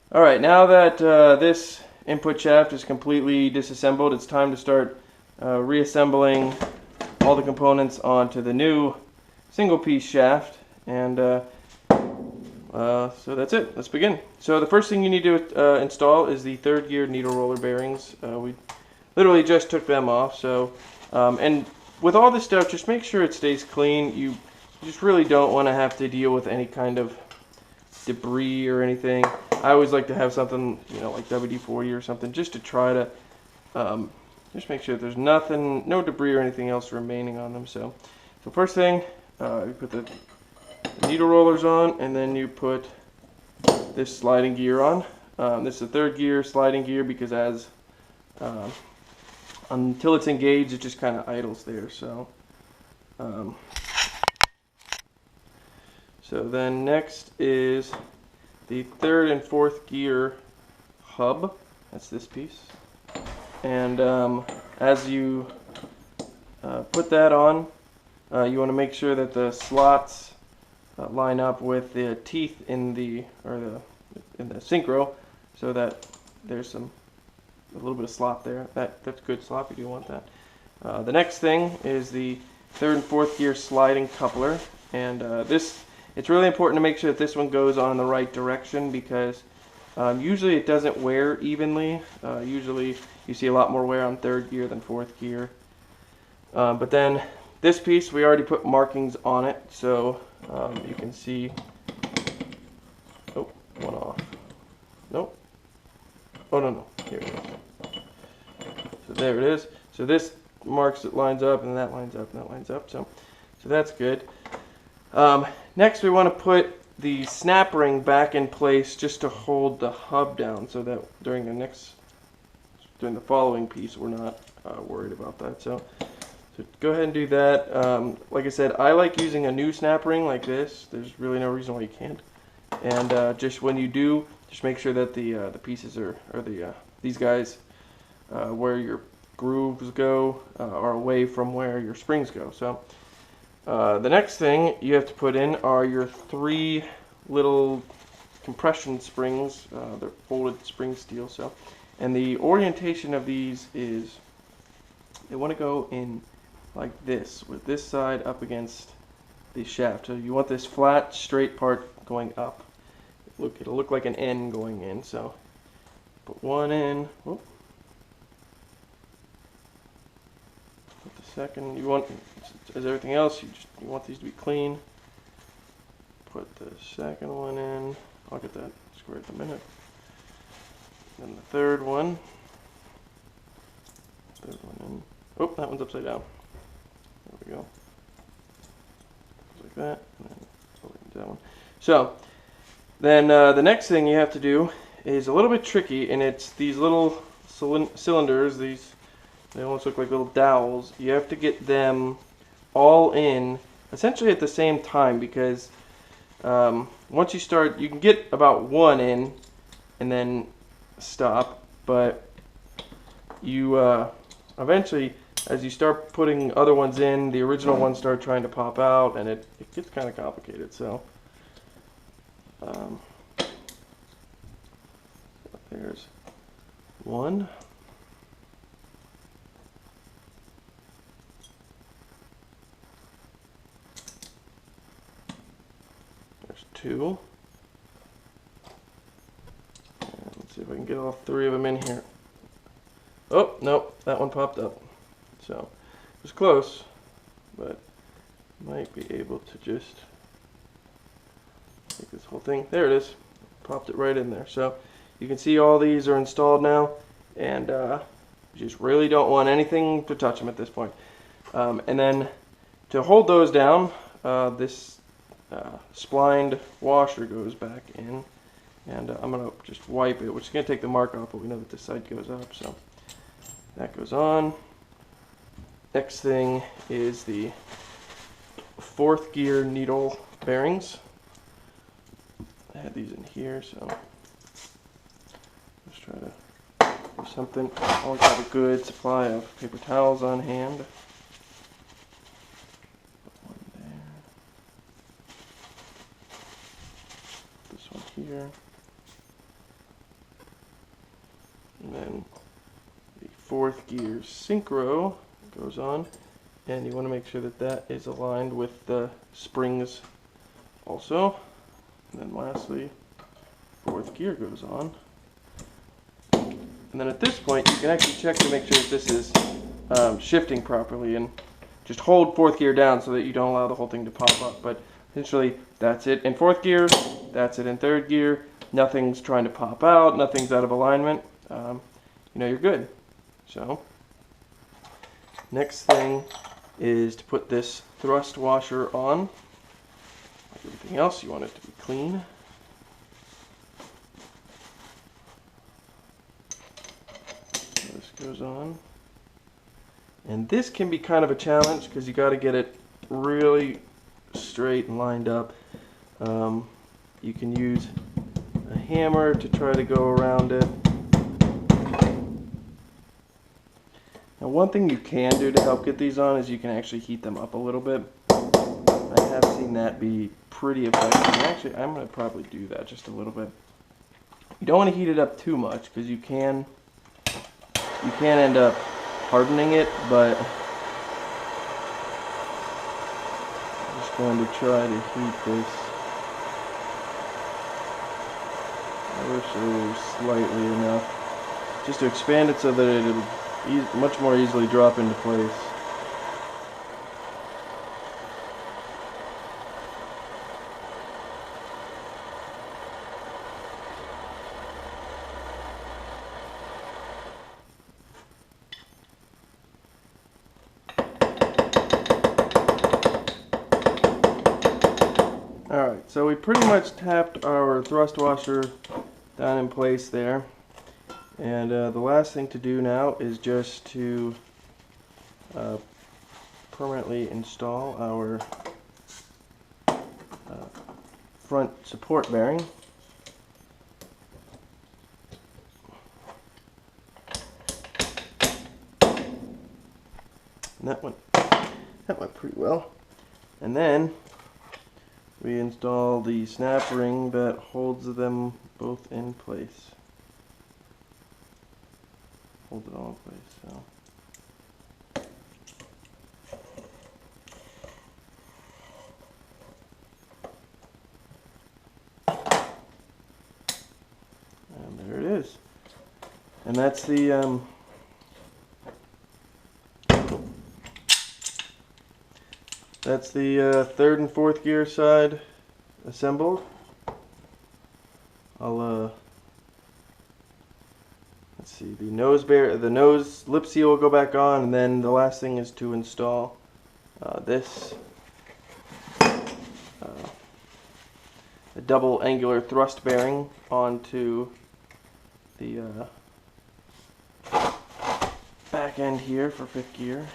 Alright, now that this input shaft is completely disassembled, it's time to start reassembling all the components onto the new single piece shaft. And so that's it. Let's begin. So the first thing you need to install is the third gear needle roller bearings. We literally just took them off. So and with all this stuff, just make sure it stays clean. You just really don't want to have to deal with any kind of debris or anything. I always like to have something, like WD-40 or something, just to try to just make sure that there's nothing, no debris or anything else remaining on them. So first thing, you put the needle rollers on, and then you put this sliding gear on. This is the third gear sliding gear because until it's engaged, it just kind of idles there. So then next is the third and fourth gear hub. That's this piece. And as you put that on, you want to make sure that the slots line up with the teeth in the synchro, so that there's a little bit of slop there. That's good slop. You do want that. The next thing is the third and fourth gear sliding coupler, and it's really important to make sure that this one goes on in the right direction, because usually it doesn't wear evenly. Usually you see a lot more wear on third gear than fourth gear. But then this piece, we already put markings on it, so you can see. Oh, one off. Nope. Oh, no. Here it is. So there it is. So this marks it lines up, and that lines up, and that lines up. So that's good. Next, we want to put the snap ring back in place just to hold the hub down, so that during the following piece, we're not worried about that. So go ahead and do that. Like I said, I like using a new snap ring like this. There's really no reason why you can't. And just when you do, just make sure that the pieces these guys where your grooves go are away from where your springs go. So the next thing you have to put in are your 3 little compression springs. They're folded spring steel. And the orientation of these is they want to go in like this, with this side up against the shaft. So you want this flat, straight part going up. It'll look like an N going in. So put one in. Whoop. Put the second. You want, as everything else, you want these to be clean. Put the second one in. I'll get that squared in a minute. Then the third one. Third one in. Oh, that one's upside down. There we go. Just like that, and then over into that one. So then the next thing you have to do is a little bit tricky, and it's these little cylinders. They almost look like little dowels. You have to get them all in essentially at the same time, because once you start, you can get about one in and then stop, but you eventually, as you start putting other ones in, the original ones start trying to pop out, and it gets kind of complicated. So there's one. There's 2. And let's see if I can get all 3 of them in here. Oh, nope, that one popped up. So it was close, but might be able to just take this whole thing. There it is. Popped it right in there. So you can see all these are installed now, and you just really don't want anything to touch them at this point. And then to hold those down, this splined washer goes back in, and I'm going to just wipe it, which is going to take the mark off, but we know that this side goes up, so that goes on. Next thing is the 4th gear needle bearings. I had these in here, so let's try to do something. Always have a good supply of paper towels on hand. Put one there. This one here. And then the fourth gear synchro goes on, and you want to make sure that that is aligned with the springs also. And then lastly, fourth gear goes on. And then at this point, you can actually check to make sure that this is shifting properly, and just hold fourth gear down so that you don't allow the whole thing to pop up. But essentially, that's it in fourth gear, that's it in third gear. Nothing's trying to pop out, nothing's out of alignment. You know, you're good. So, next thing is to put this thrust washer on. Like everything else, you want it to be clean. So this goes on. And this can be kind of a challenge because you got to get it really straight and lined up. You can use a hammer to try to go around it. Now, one thing you can do to help get these on is you can actually heat them up a little bit. I have seen that be pretty effective. And actually, I'm going to probably do that just a little bit. You don't want to heat it up too much because you can end up hardening it, but I'm just going to try to heat this ever so slightly enough, just to expand it so that it'll much more easily drop into place. Alright, so we pretty much tapped our thrust washer down in place there. And the last thing to do now is just to permanently install our front support bearing. And that went pretty well. And then we install the snap ring that holds them both in place. Hold it all in place. So. And there it is. And that's the third and fourth gear side assembled. I'll let's see, the nose lip seal will go back on, and then the last thing is to install this a double angular thrust bearing onto the back end here for fifth gear.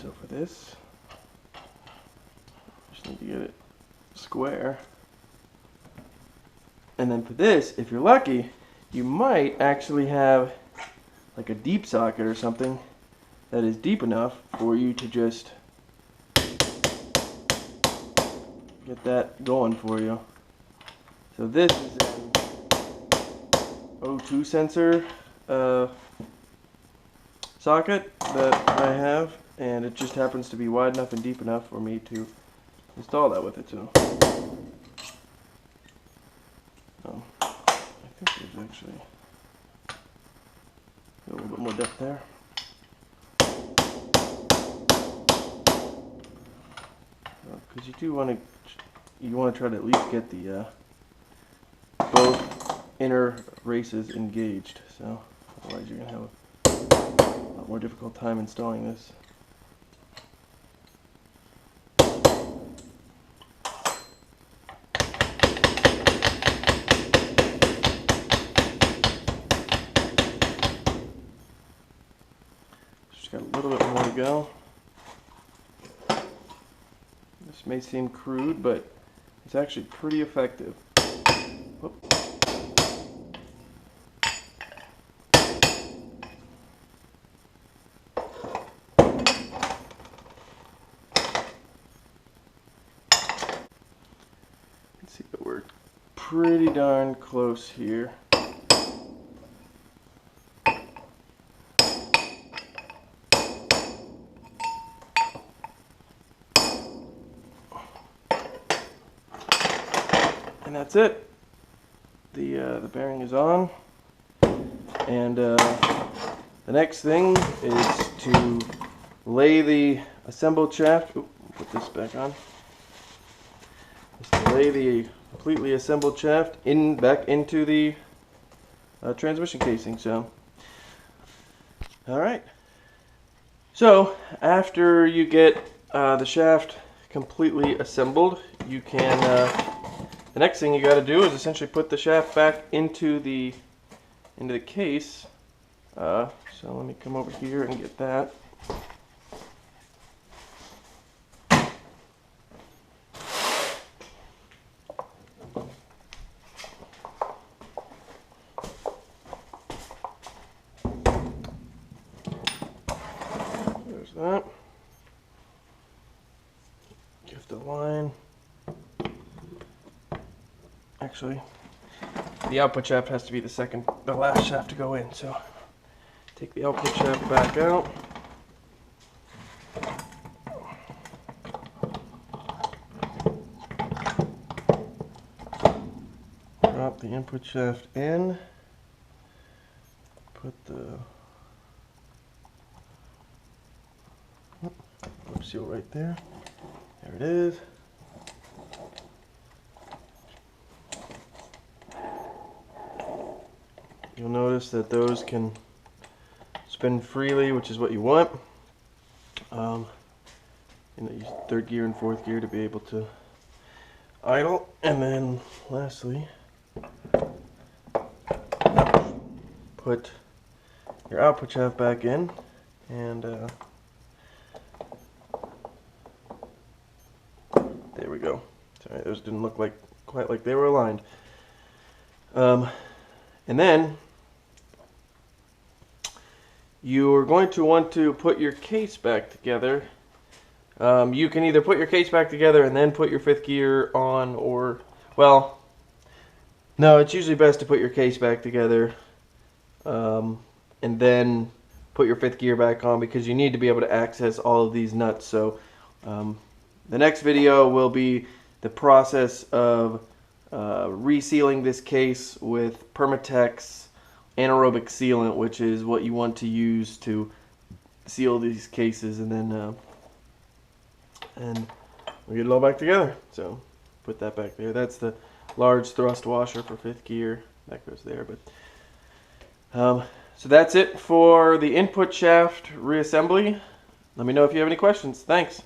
So for this, just need to get it square. And then for this, if you're lucky, you might actually have like a deep socket or something that is deep enough for you to just get that going for you. So this is an O2 sensor socket that I have, and it just happens to be wide enough and deep enough for me to install that with it. So I think there's actually a little bit more depth there. Because you want to try to at least get the both inner races engaged. So otherwise you're gonna have a lot more difficult time installing this. Just got a little bit more to go. This This may seem crude, but it's actually pretty effective. Whoop. See that we're pretty darn close here. And that's it. The bearing is on, and the next thing is to lay the assembled shaft. Ooh, put this back on. Is to lay the completely assembled shaft back into the transmission casing. So, all right. So after you get the shaft completely assembled, you can. The next thing you got to do is essentially put the shaft back into the case. So let me come over here and get that. There's that. Give the line. Actually, the output shaft has to be the last shaft to go in. So take the output shaft back out. Drop the input shaft in. Put the lip seal right there. There it is. You'll notice that those can spin freely, which is what you want. Use third gear and fourth gear to be able to idle. And then lastly, put your output shaft back in, and there we go. Sorry, those didn't look quite like they were aligned. And then you're going to want to put your case back together. You can either put your case back together and then put your fifth gear on, or, well, no, it's usually best to put your case back together and then put your fifth gear back on, because you need to be able to access all of these nuts. So the next video will be the process of resealing this case with Permatex anaerobic sealant, which is what you want to use to seal these cases, and then we get it all back together. So put that back there. That's the large thrust washer for fifth gear. That goes there. But so that's it for the input shaft reassembly. Let me know if you have any questions. Thanks.